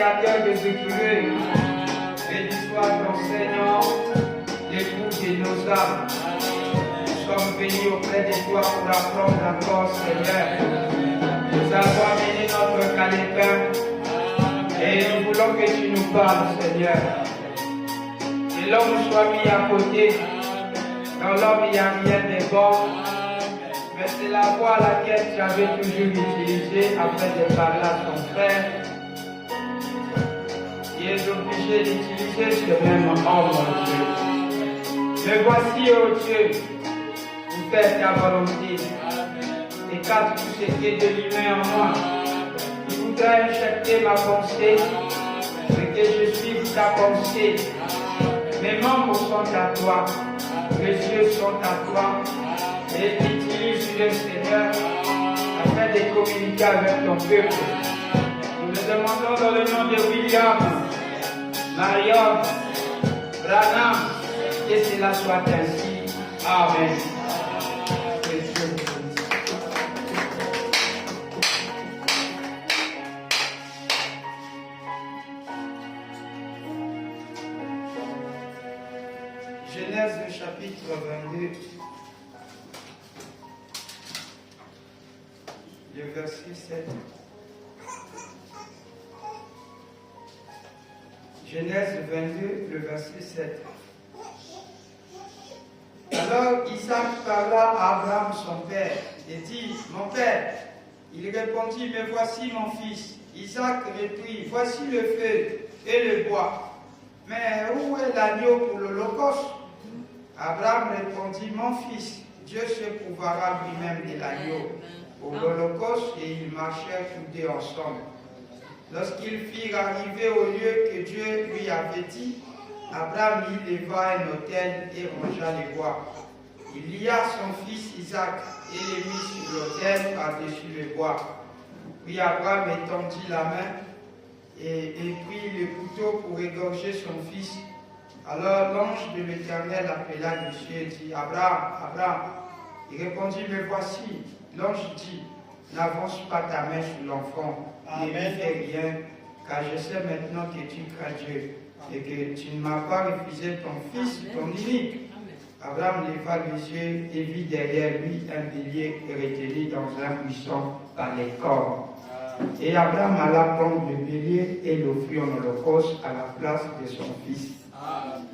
créateur des écureuils. Béni soit ton Seigneur, l'époux de nos âmes. Nous sommes venus auprès de toi pour apprendre encore, Seigneur. Nous avons amené notre calepin et nous voulons que tu nous parles, Seigneur. Que l'homme soit mis à côté. Dans l'homme, il n'y a rien de bon. Mais c'est la voie à laquelle tu avais toujours utilisé afin de parler à ton frère. Il est obligé d'utiliser ce même homme, mon Dieu. Me voici, oh Dieu, pour faire ta volonté. Écarte tout ce qui est de l'humain en moi. Il voudra injecter ma pensée, mais que je suive ta pensée. Mes membres sont à toi, mes yeux sont à toi, et utilise-le, Seigneur, afin de communiquer avec ton peuple. Nous le demandons dans le nom de William, Marion, Branham, que cela soit ainsi. Amen. Genèse chapitre 22, le verset 7. Genèse 22, le verset 7. Alors Isaac parla à Abraham son père et dit, mon père. Il répondit, mais voici mon fils. Isaac reprit, voici le feu et le bois. Mais où est l'agneau pour l'holocauste? Abraham répondit, mon fils, Dieu se pourvoira lui-même de l'agneau pour l'holocauste, et ils marchèrent tous deux ensemble. Lorsqu'ils firent arriver au lieu que Dieu lui avait dit, Abraham y leva un autel et rangea les bois. Il lia son fils Isaac et le mit sur l'autel par-dessus le bois. Puis Abraham étendit la main et prit le couteau pour égorger son fils. Alors l'ange de l'Éternel appela du ciel et dit, Abraham, Abraham. Il répondit, me voici. L'ange dit, n'avance pas ta main sur l'enfant, ne lui fais rien, car je sais maintenant que tu crains Dieu, et que tu ne m'as pas refusé ton fils, ton unique. Abraham leva les yeux et vit derrière lui un bélier retenu dans un buisson par les cornes. Et Abraham alla prendre le bélier et l'offrit en holocauste à la place de son fils.